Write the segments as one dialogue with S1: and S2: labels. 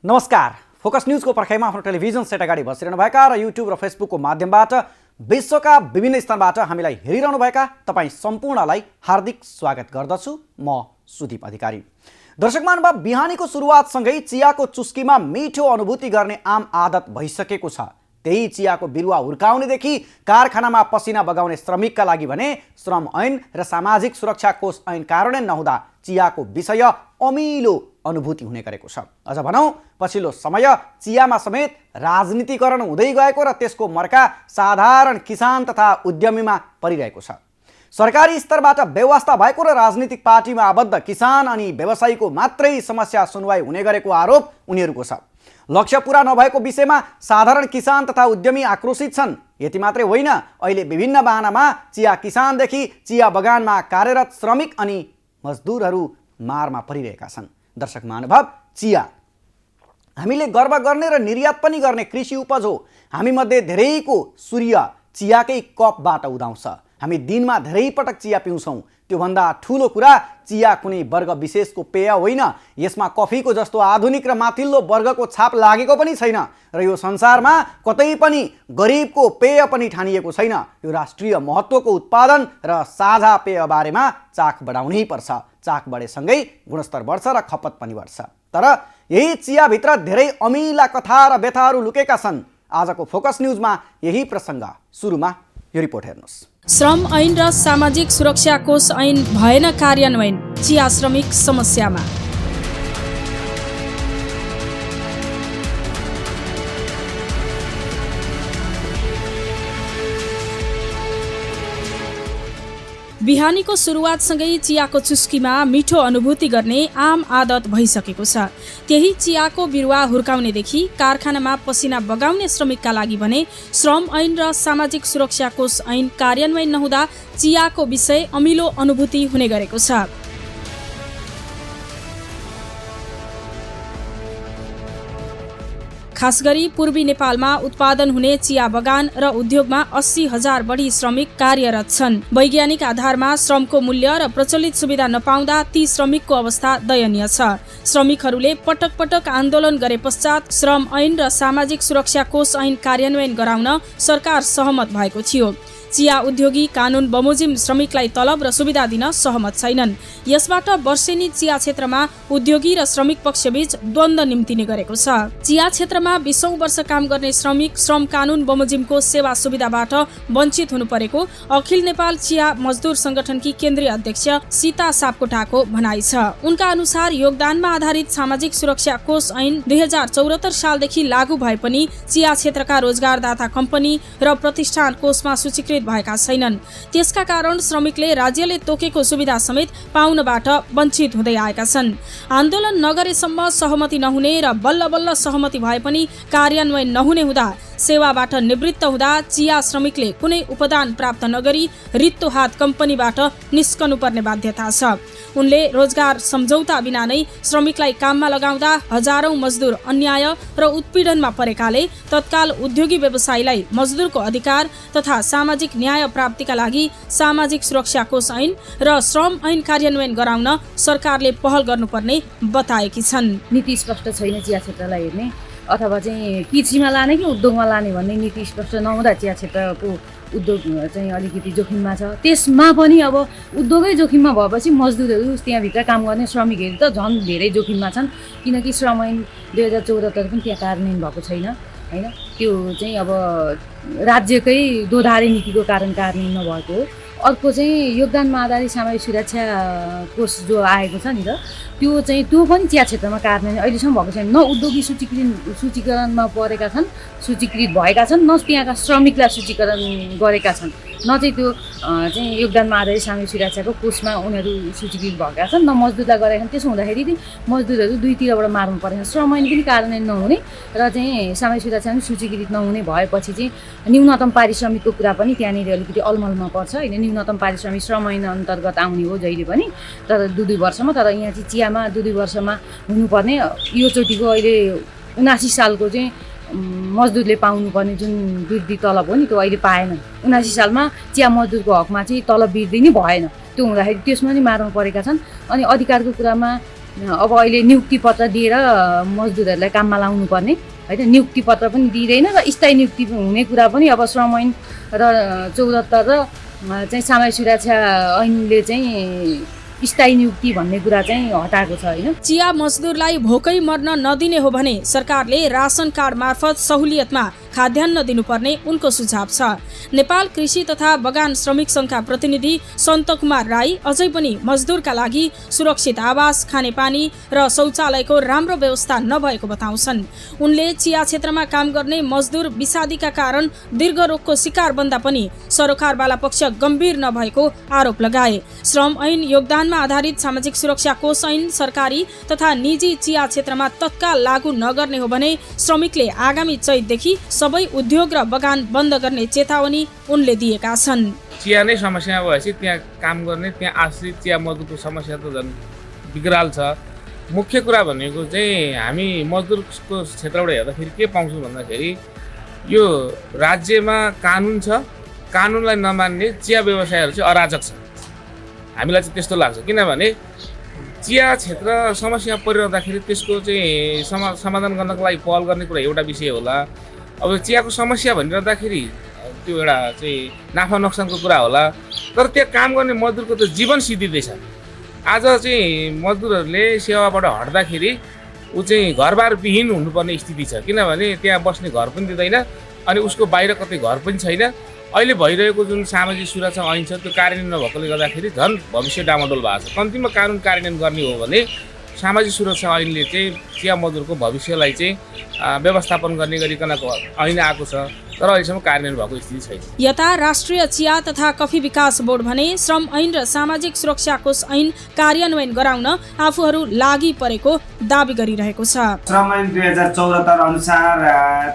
S1: नमस्कार। फोकस न्यूजको पर्खाइमा आफ्नो टेलिभिजन सेट अगाडि बसिरहनुभएका र युट्युब र फेसबुकको माध्यमबाट विश्वका विभिन्न स्थानबाट हामीलाई हेरिरहनुभएका तपाईँ सम्पूर्णलाई हार्दिक स्वागत गर्दछु। म सुदीप अधिकारी। दर्शक महानुभाव, बिहानीको सुरुवातसँगै चियाको चुस्कीमा मिठो अनुभूति गर्ने आम आदत भइसकेको छ। त्यही चियाको बिरुवा हुर्काउनेदेखि कारखानामा पसिना बगाउने श्रमिकका लागि भने श्रम ऐन र सामाजिक सुरक्षा कोष ऐन कार्यान्वयन नहुँदा चियाको विषय अमिलो अनुभूति हुने गरेको छ। अझ भनौँ, पछिल्लो समय चियामा समेत राजनीतिकरण हुँदै गएको र त्यसको मर्का साधारण किसान तथा उद्यमीमा परिरहेको छ। सरकारी स्तरबाट व्यवस्था भएको र राजनीतिक पार्टीमा आबद्ध किसान अनि व्यवसायीको मात्रै समस्या सुनवाई हुने गरेको आरोप उनीहरूको छ। लक्ष्य पूरा नभएको विषयमा साधारण किसान तथा उद्यमी आक्रोशित छन्। यति मात्रै होइन, अहिले विभिन्न बाहनामा चिया किसानदेखि चिया बगानमा कार्यरत श्रमिक अनि मजदुरहरू मारमा परिरहेका छन्। दर्शक महानुभाव, चिया हामीले गर्व गर्ने र निर्यात पनि गर्ने कृषि उपज हो। हामीमध्ये धेरैको सूर्य चियाकै कपबाट उदाउँछ। हामी दिनमा धेरै पटक चिया पिउँछौँ। त्योभन्दा ठुलो कुरा, चिया कुनै वर्ग विशेषको पेय होइन। यसमा कफीको जस्तो आधुनिक र माथिल्लो वर्गको छाप लागेको पनि छैन र यो संसारमा कतै पनि गरिबको पेय पनि ठानिएको छैन। यो राष्ट्रिय महत्त्वको उत्पादन र साझा पेय बारेमा चाख बढाउनै पर्छ। चाख बढेसँगै गुणस्तर बढ्छ र खपत पनि बढ्छ। तर यही चियाभित्र धेरै अमिला कथा र व्यथाहरू लुकेका छन्। आजको फोकस न्युजमा यही प्रसङ्ग। सुरुमा यो रिपोर्ट हेर्नुहोस्।
S2: श्रम ऐन र सामाजिक सुरक्षा कोष ऐन भएन कार्यान्वयन, चिया श्रमिक समस्यामा। बिहानीको सुरुवातसँगै चियाको चुस्कीमा मिठो अनुभूति गर्ने आम आदत भइसकेको छ। त्यही चियाको बिरुवा हुर्काउनेदेखि कारखानामा पसिना बगाउने श्रमिकका लागि भने श्रम ऐन र सामाजिक सुरक्षा कोष ऐन कार्यान्वयन नहुँदा चियाको विषय अमिलो अनुभूति हुने गरेको छ। खास गरी पूर्वी नेपालमा उत्पादन हुने चिया बगान र उद्योगमा 80,000 बढी श्रमिक कार्यरत छन्। वैज्ञानिक आधारमा श्रमको मूल्य र प्रचलित सुविधा नपाउँदा ती श्रमिकको अवस्था दयनीय छ। श्रमिकहरूले पटक पटक आन्दोलन गरे पश्चात श्रम ऐन र सामाजिक सुरक्षा कोष ऐन कार्यान्वयन गराउन सरकार सहमत भएको थियो। चिया उद्योगी कानुन बमोजिम श्रमिकलाई तलब र सुविधा दिन सहमत छैनन्। यसबाट वर्षेनी चिया क्षेत्रमा उद्योगी र श्रमिक पक्षबीच द्वन्द्व निम्तिने गरेको छ। चिया क्षेत्रमा 20औं वर्ष काम गर्ने श्रमिक श्रम कानुन बमोजिमको सेवा सुविधाबाट वञ्चित हुनु परेको अखिल नेपाल चिया मजदुर संगठनकी केन्द्रीय अध्यक्ष सीता सापकोटाको भनाइ छ। उनका अनुसार योगदानमा आधारित सामाजिक सुरक्षा कोष ऐन 2074 सालदेखि लागू भए पनि चिया क्षेत्रका रोजगारदाता कम्पनी र प्रतिष्ठान कोषमा सूचीकृत भएका छैनन्। त्यसका कारण श्रमिकले राज्यले तोकेको सुविधा समेत पाउनबाट वञ्चित हुँदै आएका छन्। आन्दोलन नगरेसम्म सहमति नहुने र बल्ल बल्ल सहमति भए पनि कार्यान्वयन नहुने हुँदा सेवाबाट निवृत्त हुँदा चिया श्रमिकले कुनै उपदान प्राप्त नगरी रित्तो हात कम्पनीबाट निस्कनु पर्ने बाध्यता छ। उनले रोजगार सम्झौता बिना नै श्रमिकलाई काममा लगाउँदा हजारौं मजदुर अन्याय र उत्पीडनमा परेकाले तत्काल उद्योगी व्यवसायीलाई मजदुरको अधिकार तथा सामाजिक न्याय प्राप्तिका लागि सामाजिक सुरक्षा कोष ऐन र श्रम ऐन कार्यान्वयन गराउन सरकारले पहल गर्नुपर्ने बताएकी छन्।
S3: नीति स्पष्ट छैन चिया क्षेत्रलाई हेर्ने, अथवा चाहिँ कृषिमा लाने कि उद्योगमा लाने भन्ने नीति स्पष्ट नहुँदा चिया क्षेत्रको उद्योग चाहिँ अलिकति जोखिममा छ। त्यसमा पनि अब उद्योगै जोखिममा भएपछि मजदुरहरू त्यहाँभित्र काम गर्ने श्रमिकहरू त झन् धेरै जोखिममा छन्। किनकि श्रम ऐन 2074 पनि त्यहाँ कार्यान्वयन भएको छैन होइन। त्यो चाहिँ अब राज्यकै दोधारे नीतिको कारण कार्यान्वयन नभएको हो। अर्को चाहिँ योगदानमा आधारित सामाजिक सुरक्षा कोष जो आएको छ नि त, त्यो पनि चिया क्षेत्रमा कार्यान्वयन अहिलेसम्म भएको छैन। न उद्योगी सूचीकरणमा परेका छन्, सूचीकृत भएका छन्, न त्यहाँका श्रमिकलाई सूचीकरण गरेका छन्, न चाहिँ त्यो चाहिँ योगदानमा आधारित सामाजिक सुरक्षाको कोषमा उनीहरू सूचीकृत भएका छन्, न मजदुरलाई गरेका छन्। त्यसो हुँदाखेरि मजदुरहरू दुईतिरबाट मार्नु परेको छ। श्रम ऐन पनि कार्यान्वयन नहुने र चाहिँ सामाजिक सुरक्षा पनि सूचीकृत नहुने भएपछि चाहिँ न्यूनतम पारिश्रमिकको कुरा पनि त्यहाँनिर अलिकति अलमलमा पर्छ होइन। न्यूनतम पारिश्रमिक श्रम ऐन अन्तर्गत आउने हो जहिले पनि, तर 2-2 वर्षमा। तर यहाँ चाहिँ चियामा 2-2 वर्षमा हुनुपर्ने यो चोटिको अहिले 79 सालको चाहिँ मजदुरले पाउनुपर्ने जुन वृद्धि तलब हो नि त्यो अहिले पाएन। 79 सालमा चिया मजदुरको हकमा चाहिँ तलब वृद्धि नै भएन। त्यो हुँदाखेरि त्यसमा नि मार्नु परेका छन्। अनि अधिकारको कुरामा अब अहिले नियुक्ति पत्र दिएर मजदुरहरूलाई काममा लाउनु पर्ने होइन, नियुक्ति पत्र पनि दिँदैन र स्थायी नियुक्ति हुने कुरा पनि अब श्रम ऐन र 74 र चाहिँ सामाजिक सुरक्षा ऐनले चाहिँ स्थायी नियुक्ति भन्ने कुरा चाहिँ हटाएको छ होइन।
S2: चिया मजदुरलाई भोकै मर्न नदिने हो भने सरकारले रासन कार्ड मार्फत सहुलियतमा खाद्यान्न दिनुपर्ने उनको सुझाव छ। नेपाल कृषि तथा बगान श्रमिक संघका प्रतिनिधि सन्त कुमार राई अझै पनि मजदुरका लागि सुरक्षित आवास, खानेपानी र शौचालयको राम्रो व्यवस्था नभएको बताउँछन्। उनले चिया क्षेत्रमा काम गर्ने मजदुर विषादीका कारण दीर्घ रोगको शिकार बन्दा पनि सरकारवाला पक्ष गम्भीर नभएको आरोप लगाए। श्रम ऐन, योगदानमा आधारित सामाजिक सुरक्षा कोष ऐन सरकारी तथा निजी चिया क्षेत्रमा तत्काल लागू नगर्ने हो भने श्रमिकले आगामी चैतदेखि सबै उद्योग र बगान बन्द गर्ने चेतावनी उनले दिएका छन्।
S4: चिया नै समस्या भएपछि त्यहाँ काम गर्ने, त्यहाँ आश्रित चिया मजदुरको समस्या त झन् विकराल छ। मुख्य कुरा भनेको चाहिँ हामी मजदुरको क्षेत्रबाट हेर्दाखेरि के पाउँछौँ भन्दाखेरि यो राज्यमा कानुन छ, कानुनलाई नमान्ने चिया व्यवसायहरू चाहिँ अराजक छ। हामीलाई चाहिँ त्यस्तो लाग्छ, किनभने चिया क्षेत्र समस्या परिरहँदाखेरि त्यसको चाहिँ समाधान गर्नको लागि पहल गर्ने कुरा एउटा विषय होला। अब चियाको समस्या भनिरहँदाखेरि त्यो एउटा चाहिँ नाफा नोक्सानको कुरा होला, तर त्यहाँ काम गर्ने मजदुरको त जीवन सिद्धिँदैछ। आज चाहिँ मजदुरहरूले सेवाबाट हट्दाखेरि ऊ चाहिँ घरबार विहीन हुनुपर्ने स्थिति छ, किनभने त्यहाँ बस्ने घर पनि दिँदैन अनि उसको बाहिर कतै घर पनि छैन। अहिले भइरहेको जुन सामाजिक सुरक्षा ऐन छ त्यो कार्यान्वयन नभएकोले गर्दाखेरि झन् भविष्य डामाडोल भएको छ। कम्तीमा कानुन कार्यान्वयन गर्ने हो भने सामाजिक सुरक्षा ऐनले चाहिँ चिया मजदुरको भविष्यलाई चाहिँ व्यवस्थापन गर्ने गरिकनको ऐन आएको छ, तर अहिलेसम्म कार्यान्वयन भएको स्थिति छैन।
S2: यता राष्ट्रिय चिया तथा कफी विकास बोर्ड भने श्रम ऐन र सामाजिक सुरक्षा कोष ऐन कार्यान्वयन गराउन आफूहरू लागि परेको दाबी गरिरहेको छ।
S5: श्रम ऐन 2074 अनुसार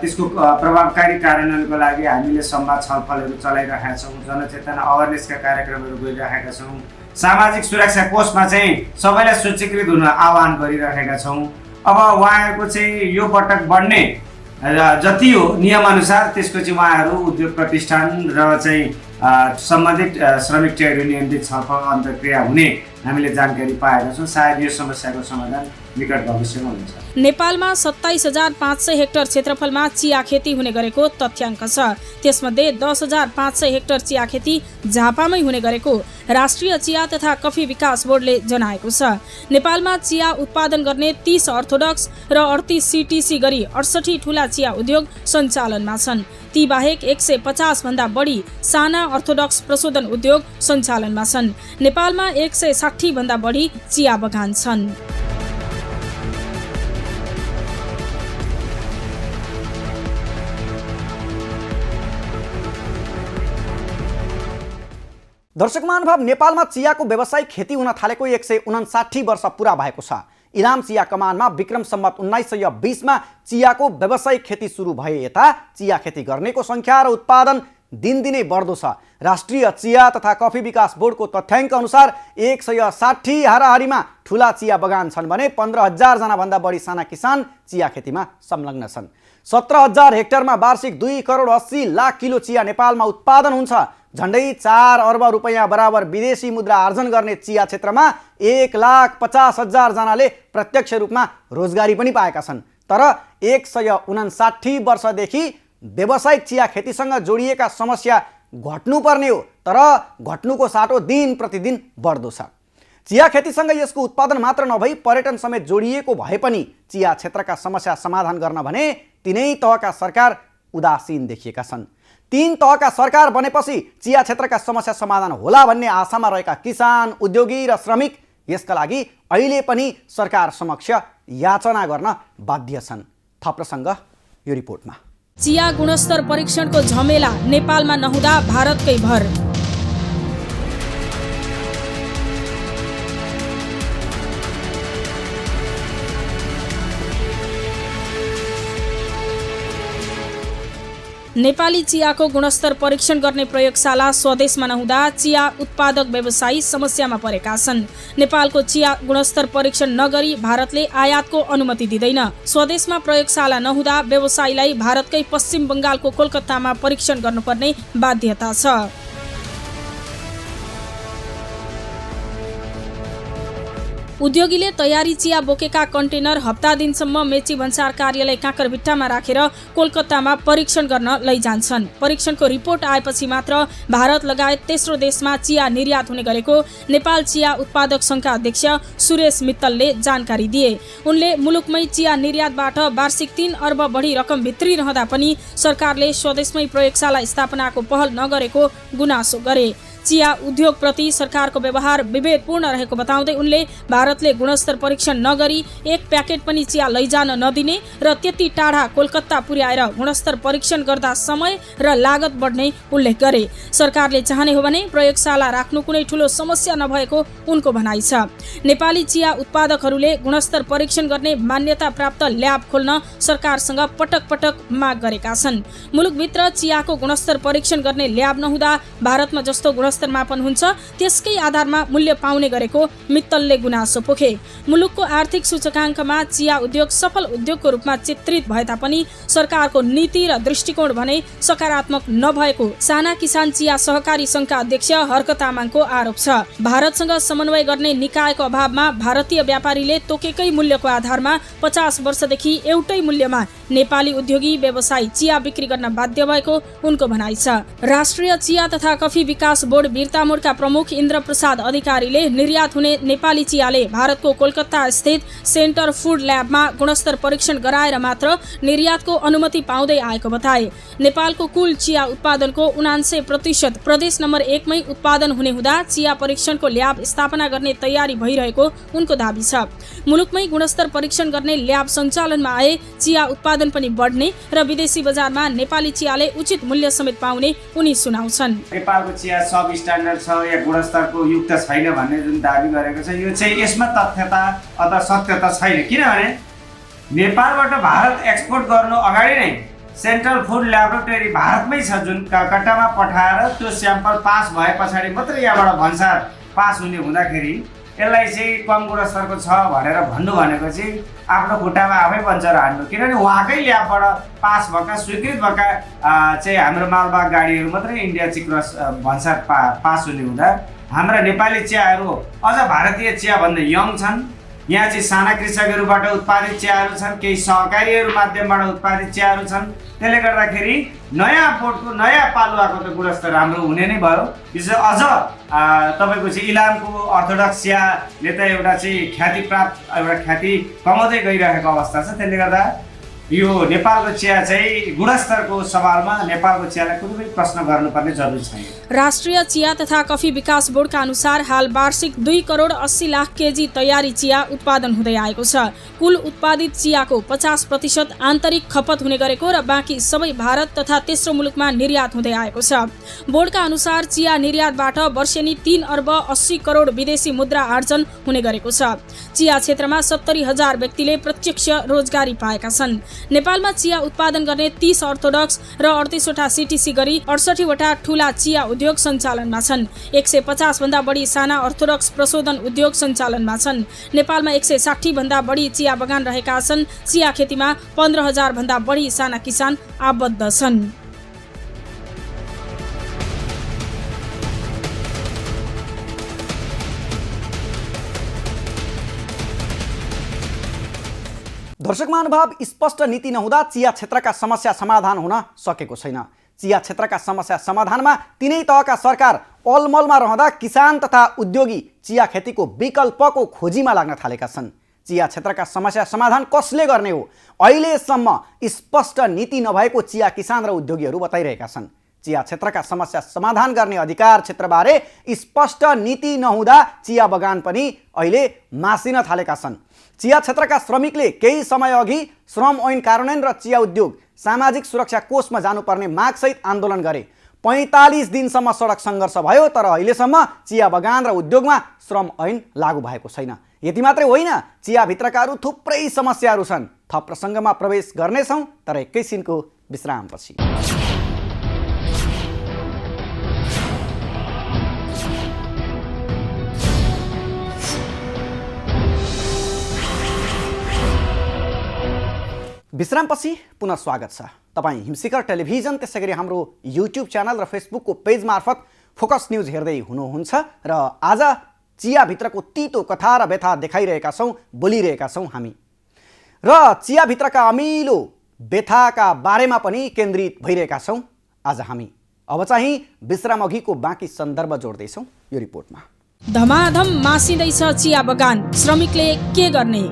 S5: त्यसको प्रभावकारी कार्यान्वयनको लागि हामीले संवाद छलफलहरू चलाइरहेका छौँ, जनचेतना अवेरनेसका कार्यक्रमहरू गरिरहेका छौँ। सामाजिक सुरक्षा कोषमा चाहिँ सबैलाई सूचीकृत हुन आह्वान गरिरहेका छौँ। अब उहाँहरूको चाहिँ यो पटक बढ्ने जति हो नियमअनुसार त्यसको चाहिँ उहाँहरू उद्योग प्रतिष्ठान र चाहिँ सम्बन्धित श्रमिक ट्रेड युनियनले छलफल अन्तर्क्रिया हुने हामीले जानकारी पाएका छौँ। सायद यो समस्याको समाधान निकट भविष्यमा हुन्छ।
S2: नेपालमा 27,500 हेक्टर क्षेत्रफलमा चिया खेती हुने गरेको तथ्याङ्क छ। त्यसमध्ये 10,500 हेक्टर चिया खेती झापामै हुने गरेको राष्ट्रिय चिया तथा कफी विकास बोर्डले जनाएको छ। नेपालमा चिया उत्पादन गर्ने 30 अर्थोडक्स र 38 सीटीसी गरी 68 ठूला चिया उद्योग सञ्चालनमा छन्। ती बाहेक 150 भन्दा बढी साना अर्थोडक्स प्रशोधन उद्योग सञ्चालनमा छन्। नेपालमा 160 भन्दा बढी चिया बगान छन्।
S1: दर्शक महानुभाव, नेपालमा चियाको व्यावसायिक खेती हुन थालेको 159 वर्ष पुरा भएको छ। इलाम चिया कमानमा विक्रम सम्वत 1920 मा चियाको व्यावसायिक खेती सुरु भए यता चिया खेती गर्नेको संख्या र उत्पादन दिनदिनै बढ्दो छ। राष्ट्रिय चिया तथा कफी विकास बोर्डको तथ्याङ्क अनुसार 160 हाराहारीमा ठूला चिया बगान छन् भने 15,000 जना भन्दा बढी साना किसान चिया खेतीमा संलग्न छन्। 17,000 हेक्टरमा वार्षिक 2 करोड 80 लाख किलो चिया नेपालमा उत्पादन हुन्छ। झन्डै 4 अर्ब रुपैयाँ बराबर विदेशी मुद्रा आर्जन गर्ने चिया क्षेत्रमा 1,50,000 जनाले प्रत्यक्ष रूपमा रोजगारी पनि पाएका छन्। तर 159 वर्षदेखि व्यावसायिक चिया खेतीसँग जोडिएका समस्या घट्नुपर्ने हो, तर घट्नुको साटो दिन प्रतिदिन बढ्दो छ। चिया खेतीसँग यसको उत्पादन मात्र नभई पर्यटन समेत जोडिएको भए पनि चिया क्षेत्रका समस्या समाधान गर्न भने तीनै तहका सरकार उदासीन देखिएका छन्। 3 तहका सरकार बनेपछि चिया क्षेत्रका समस्या समाधान होला भन्ने आशामा रहेका किसान, उद्योगी र श्रमिक यसका लागि अहिले पनि सरकार समक्ष याचना गर्न बाध्य छन्। थप प्रसङ्ग यो रिपोर्टमा।
S2: चिया गुणस्तर परीक्षणको झमेला नेपालमा नहुँदा भारतकै भर। नेपाली चियाको गुणस्तर परीक्षण गर्ने प्रयोगशाला स्वदेशमा नहुँदा चिया उत्पादक व्यवसायी समस्यामा परेका छन्। नेपालको चिया गुणस्तर परीक्षण नगरी भारतले आयातको अनुमति दिँदैन। स्वदेशमा प्रयोगशाला नहुँदा व्यवसायीलाई भारतकै पश्चिम बङ्गालको कोलकातामा परीक्षण गर्नुपर्ने बाध्यता छ। उद्योगीले तयारी चिया बोकेका कन्टेनर हप्ता दिनसम्म मेची भन्सार कार्यालय काँकरभिट्टामा राखेर कोलकातामा परीक्षण गर्न लैजान्छन्। परीक्षणको रिपोर्ट आएपछि मात्र भारत लगायत तेस्रो देशमा चिया निर्यात हुने गरेको नेपाल चिया उत्पादक सङ्घका अध्यक्ष सुरेश मित्तलले जानकारी दिए। उनले मुलुकमै चिया निर्यातबाट वार्षिक 3 अर्ब बढी रकम भित्रिरहँदा पनि सरकारले स्वदेशमै प्रयोगशाला स्थापनाको पहल नगरेको गुनासो गरे। चिया उद्योगप्रति सरकारको व्यवहार विभेदपूर्ण रहेको बताउँदै उनले भारतले गुणस्तर परीक्षण नगरी एक प्याकेट पनि चिया लैजान नदिने र त्यति टाढा कोलकाता पुर्याएर गुणस्तर परीक्षण गर्दा समय र लागत बढ्ने उल्लेख गरे। सरकारले चाहने हो भने प्रयोगशाला राख्नु कुनै ठूलो समस्या नभएको उनको भनाइ छ। नेपाली चिया उत्पादकहरूले गुणस्तर परीक्षण गर्ने मान्यता प्राप्त ल्याब खोल्न सरकारसँग पटक पटक माग गरेका छन्। मुलुकभित्र चियाको गुणस्तर परीक्षण गर्ने ल्याब नहुँदा भारतमा जस्तो गुणस्तर मापन हुन्छ त्यसकै आधारमा मूल्य पाउने गरेको मित्तलले गुनासो पोखे। मुलुकको आर्थिक सूचकाङ्कमा चिया उद्योग सफल उद्योगको रूपमा चित्रित भए तापनि सरकारको नीति र दृष्टिकोण भने सकारात्मक नभएको साना किसान चिया सहकारी सङ्घका अध्यक्ष हर्क तामाङको आरोप छ। भारतसँग समन्वय गर्ने निकायको अभावमा भारतीय व्यापारीले तोकेकै मूल्यको आधारमा 50 वर्षदेखि एउटै मूल्यमा नेपाली उद्योगी व्यवसायी चिया बिक्री गर्न बाध्य भएको उनको भनाइ छ। राष्ट्रिय चिया तथा कफी विकास बोर्ड वीरता मोडका प्रमुख इन्द्र प्रसाद अधिकारीले निर्यात हुने नेपाली चियाले भारतको कोलकाता स्थित सेन्टर फुड ल्याबमा गुणस्तर परीक्षण गराएर मात्र निर्यातको अनुमति पाउँदै आएको बताए। नेपालको कुल चिया उत्पादनको 79% प्रदेश नम्बर 1 मै उत्पादन हुने हुँदा चिया परीक्षणको ल्याब स्थापना गर्ने तयारी भइरहेको उनको दाबी छ। मुलुकमै गुणस्तर परीक्षण गर्ने ल्याब सञ्चालनमा आए चिया उत्पादन पनि बढ्ने र विदेशी बजारमा नेपाली चियाले उचित मूल्य समेत पाउने उनी सुनाउँछन्।
S5: नेपालको चिया सब स्ट्यान्डर्ड छ या गुणस्तरको युक्त छैन भन्ने जुन दाबी गरेको छ यो चाहिँ यसमा तथ्यता अथवा सत्यता छैन। किनभने नेपालबाट भारत एक्सपोर्ट गर्नु अगाडि नै सेन्ट्रल फुड ल्याबोरेटरी भारतमै छ जुन कलकत्तामा पठाएर त्यो स्याम्पल पास भए पछाडि मात्रै यहाँबाट भन्सार पास हुने हुँदाखेरि यसलाई चाहिँ कम गुणस्तरको छ भनेर भन्नु भनेको चाहिँ आफ्नो खुट्टामा आफै बन्चर हान्नु। किनभने उहाँकै ल्याबबाट पास भएका स्वीकृत भएका चाहिँ हाम्रो मालवाहक गाडीहरू मात्रै इन्डिया चिक्रस भन्सार पास हुने हुँदा हाम्रा नेपाली चियाहरू अझ भारतीय चियाभन्दा यङ छन्। यहाँ चाहिँ साना कृषकहरूबाट उत्पादित चियाहरू छन्, केही सहकारीहरू माध्यमबाट उत्पादित चियाहरू छन्। त्यसले गर्दाखेरि नयाँ बोर्डको नयाँ पालुवाको त गुणस्तर राम्रो हुने नै भयो। विशेष अझ तपाईँको चाहिँ इलामको अर्थोडक्स चियाले त एउटा चाहिँ ख्याति कमाउँदै गइरहेको अवस्था छ। त्यसले गर्दा यो नेपालको चिया चाहिँ गुणस्तरको सवालमा नेपालको चियालाई कुनै पनि प्रश्न गर्नुपर्ने जरुरी छैन।
S2: राष्ट्रिय चिया तथा कफी विकास बोर्डका अनुसार हाल वार्षिक 2 करोड 80 लाख केजी तयारी चिया उत्पादन हुँदै आएको छ। कुल उत्पादित चियाको 50% आन्तरिक खपत हुने गरेको र बाँकी सबै भारत तथा तेस्रो मुलुकमा निर्यात हुँदै आएको छ। बोर्डका अनुसार चिया निर्यातबाट वर्षेनी 3 अर्ब 80 करोड विदेशी मुद्रा आर्जन हुने गरेको छ। चिया क्षेत्रमा 70,000 व्यक्तिले प्रत्यक्ष रोजगारी पाएका छन्। नेपालमा चिया उत्पादन गर्ने 30 अर्थोडक्स र 38 वटा सीटीसी गरी 68 वटा ठूला चिया उद्योग सञ्चालनमा छन्। 150 भन्दा बढी साना अर्थोडक्स प्रशोधन उद्योग सञ्चालनमा छन्। नेपालमा 160 भन्दा बढी चिया बगान रहेका छन्। चिया खेतीमा 15,000 भन्दा बढी साना किसान आबद्ध छन्।
S1: दर्शक महानुभाव, स्पष्ट नीति नहुँदा चिया क्षेत्रका समस्या समाधान हुन सकेको छैन। चिया क्षेत्रका समस्या समाधानमा तिनै तहका सरकार अलमलमा रहँदा किसान तथा उद्योगी चिया खेतीको विकल्पको खोजीमा लाग्न थालेका छन्। चिया क्षेत्रका समस्या समाधान कसले गर्ने हो, अहिलेसम्म स्पष्ट नीति नभएको चिया किसान र उद्योगीहरू बताइरहेका छन्। चिया क्षेत्रका समस्या समाधान गर्ने अधिकार क्षेत्रबारे स्पष्ट नीति नहुँदा चिया बगान पनि अहिले मासिन थालेका छन्। चिया क्षेत्रका श्रमिकले केही समय अघि श्रम ऐन कार्यान्वयन र चिया उद्योग सामाजिक सुरक्षा कोषमा जानुपर्ने मागसहित आन्दोलन गरे। 45 दिनसम्म सडक सङ्घर्ष भयो, तर अहिलेसम्म चिया बगान र उद्योगमा श्रम ऐन लागू भएको छैन। यति मात्रै होइन, चियाभित्रका अरू थुप्रै समस्याहरू छन्। थप प्रसङ्गमा प्रवेश गर्नेछौँ, तर एकैछिनको विश्रामपछि। विश्रामपछि पुनः स्वागत छ। तपाईँ हिमशिखर टेलिभिजन त्यसैगरी हाम्रो युट्युब च्यानल र फेसबुकको पेज मार्फत फोकस न्युज हेर्दै हुनुहुन्छ र आज चियाभित्रको तितो कथा र व्यथा देखाइरहेका छौँ, बोलिरहेका छौँ हामी। र चियाभित्रका अमिलो व्यथाका बारेमा पनि केन्द्रित भइरहेका छौँ आज हामी। अब चाहिँ विश्राम अघिको बाँकी सन्दर्भ जोड्दैछौँ यो रिपोर्टमा।
S2: धमाधम मासिँदैछ चिया बगान, श्रमिकले के गर्ने?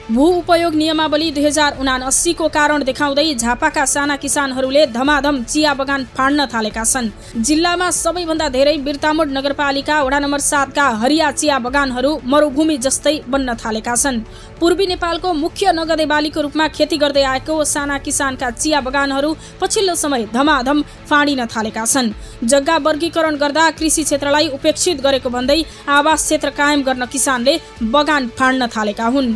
S2: भू उपयोग नियमावली 2079 को कारण देखाउँदै झापाका साना किसानहरूले धमाधम चिया बगान फाड्न थालेका छन्। जिल्लामा सबैभन्दा धेरै बिर्तामोड नगरपालिका वडा नम्बर 7 का हरिया चिया बगानहरू मरुभूमि जस्तै बन्न थालेका छन्। पूर्वी नेपालको मुख्य नगदे बालीको रूपमा खेती गर्दै आएको साना किसानका चिया बगानहरू पछिल्लो समय धमाधम फाडिन थालेका छन्। जग्गा वर्गीकरण गर्दा कृषि क्षेत्रलाई उपेक्षित गरेको भन्दै आवास क्षेत्र कायम गर्न किसानले बगान फाड्न थालेका हुन्।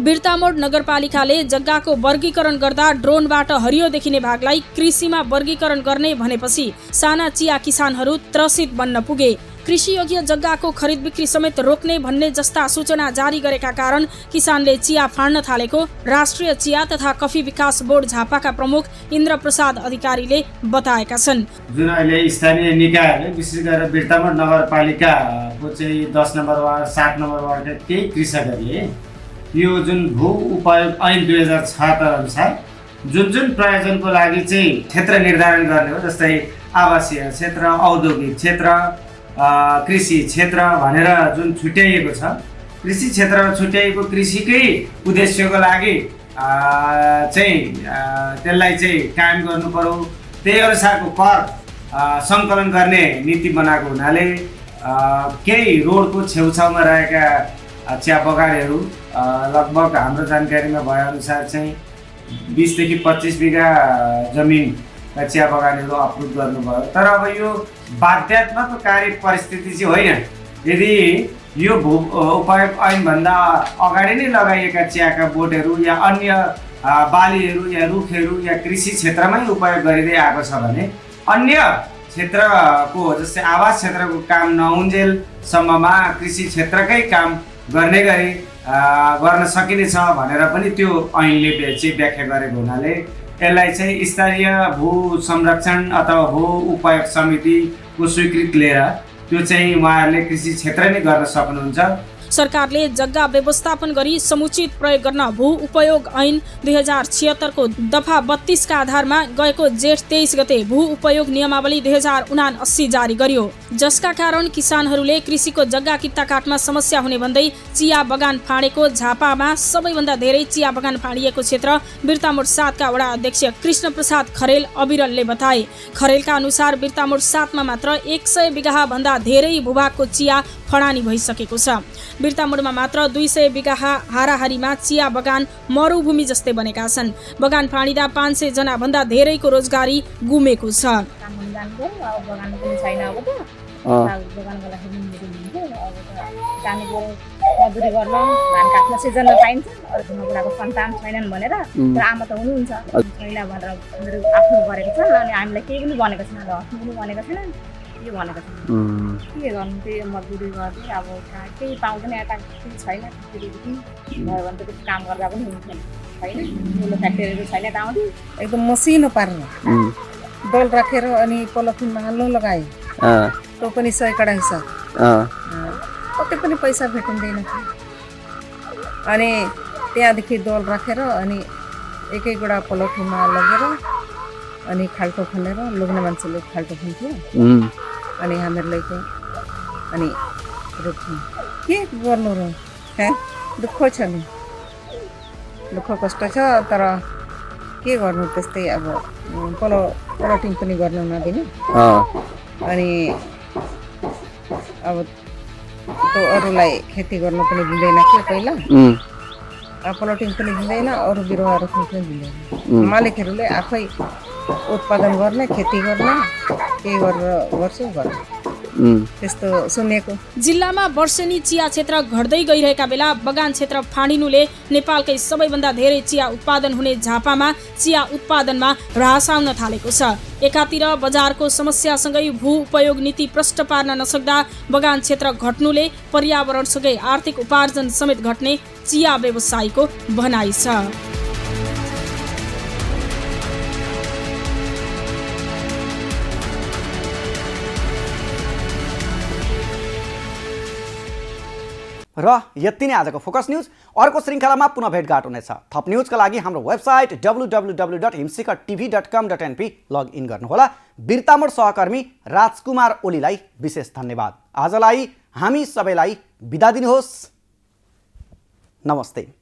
S2: बिर्तामोड नगरपालिकाले जग्गाको वर्गीकरण गर्दा ड्रोनबाट हरियो देखिने भागलाई कृषिमा वर्गीकरण गर्ने भनेपछि साना चिया किसानहरू त्रसित बन्न पुगे। कृषि योग्य जग्गाको खरिद बिक्री समेत रोक्ने भन्ने जस्ता सूचना जारी गरेका कारण किसानले चिया फाड्न थालेको राष्ट्रिय चिया तथा कफी विकास बोर्ड झापाका प्रमुख इन्द्र प्रसाद अधिकारीले बताएका छन्।
S5: जुन अहिले स्थानीय निकायले विशेष गरेर बिर्तामोड नगरपालिकाको चाहिँ 10 नम्बर वार्ड 7 नम्बर वार्डका केही कृषकहरूले यो जुन भू उपयोग ऐन 2076 अनुसार जुन प्रयोजनको लागि चाहिँ क्षेत्र निर्धारण गर्ने हो, जस्तै आवासीय क्षेत्र, औद्योगिक क्षेत्र, कृषि क्षेत्र भनेर जुन छुट्याइएको छ, कृषि क्षेत्रमा छुट्याइएको कृषिकै उद्देश्यको लागि चाहिँ त्यसलाई चाहिँ कायम गर्नु पर्यो। त्यही अनुसारको कर सङ्कलन गर्ने नीति बनाएको हुनाले केही रोडको छेउछाउमा रहेका चिया बगानहरू लगभग हाम्रो जानकारीमा भएअनुसार चाहिँ 20 देखि 25 बिघा जमिनका चिया बगानहरू अप्रुभ गर्नुभयो। तर अब यो बाध्यात्मक कार्य परिस्थिति चाहिँ होइन। यदि यो भू उपयोग ऐनभन्दा अगाडि नै लगाइएका चियाका बोटहरू या अन्य बालीहरू या रुखहरू या कृषि क्षेत्रमै उपयोग गरिँदै आएको छ भने अन्य क्षेत्रको जस्तै आवास क्षेत्रको काम नहुन्जेलसम्ममा कृषि क्षेत्रकै काम गर्ने गरी गर्न सकिनेछ भनेर पनि त्यो ऐनले चाहिँ व्याख्या गरेको हुनाले यसलाई चाहिँ स्थानीय भू संरक्षण अथवा भू उपयोग समितिको स्वीकृति लिएर त्यो चाहिँ उहाँहरूले कृषि क्षेत्र नै गर्न सक्नुहुन्छ।
S2: सरकारले जग्गा व्यवस्थापन गरी समुचित प्रयोग गर्न भू उपयोग ऐन 2076 को दफा 32 का आधारमा गएको जेठ 23 गते भू उपयोग नियमावली 2079 जारी गर्यो, जसका कारण किसानहरूले कृषिको जग्गा कित्ता काटमा समस्या हुने भन्दै चिया बगान फाडेको झापामा सबैभन्दा धेरै चिया बगान फाडिएको क्षेत्र बिर्तामोड 7 का वडा अध्यक्ष कृष्ण प्रसाद खरेल अविरलले बताए। खरेलका अनुसार बिर्तामोड 7 मा मात्र 100 बिघा भन्दा धेरै भूभागको चिया फडानी भइसकेको छ। बिर्तामोडमा मात्र 200 बिघा हाराहारीमा चिया बगान मरुभूमि जस्तै बनेका छन्। बगान फाडिदा 500 जना भन्दा धेरैको रोजगारी गुमेको छ।
S3: मजदुरी गर्न धान काट्न सिजनमा पाइन्छ, अरू बुढाको सन्तान छैनन् भनेर तर आमा त हुनुहुन्छ छैन भनेर उनीहरू आफ्नो गरेको छन्। अनि हामीलाई केही पनि भनेको छैन, हस्नु पनि भनेको छैन, के भनेको छैन। के गर्नु त्यही मजदुरी गर्दै अब केही पाउँदैन, यता केही छैन। भयो भने त त्यो काम गर्दा पनि हुन्छ छैन, ठुलो फ्याक्ट्रीहरू छैन। त आउँदै एकदम मसिनो पार्नु डोल राखेर अनि पोलिथिनमा हाल्नु लगायो, त्यो पनि 100 कडा हिसाब, कतै पनि पैसा भेटिँदैन। अनि त्यहाँदेखि डोल राखेर अनि एकै गोडा पोलिथिनमा लगेर अनि खाल्टो खनेर लोग्ने मान्छेले खाल्टो खन्थ्यो अनि हामीहरूले चाहिँ अनि रोप्थ्यौँ। के गर्नु र दुःख छ नि, दुःख कष्ट छ, तर के गर्नु त्यस्तै। अब पोलिथिन पनि गर्नु नदिने अनि अब त्यो अरूलाई खेती गर्नु पनि दिँदैन थियो पहिला, पोलिथिन पनि दिँदैन, अरू बिरुवा रोप्नु पनि दिँदैन। मालिकहरूले आफै उत्पादन गर्ने, खेती गर्ने, केही गरेर गर्छु गर्ने।
S6: त्यस्तो सुनेको।
S2: जिल्लामा वर्षेनी चिया क्षेत्र घट्दै गइरहेका बेला बगान क्षेत्र फाँडिनुले नेपालकै सबैभन्दा धेरै चिया उत्पादन हुने झापामा चिया उत्पादनमा ह्रास आउन थालेको छ। एकातिर बजारको समस्यासँगै भू उपयोग नीति प्रष्ट पार्न नसक्दा बगान क्षेत्र घट्नुले पर्यावरणसँगै आर्थिक उपार्जन समेत घट्ने चिया व्यवसायीको भनाइ छ।
S1: र यति नै आजको फोकस न्यूज। अर्को श्रृङ्खलामा पुनः भेटघाट हुनेछ। थप न्यूजका लागि हाम्रो वेबसाइट www.himsikatv.com.np लगइन गर्नुहोला। वीरतामोड सहकर्मी राजकुमार ओलीलाई विशेष धन्यवाद। आजलाई हामी सबैलाई बिदा दिनुहोस्। नमस्ते।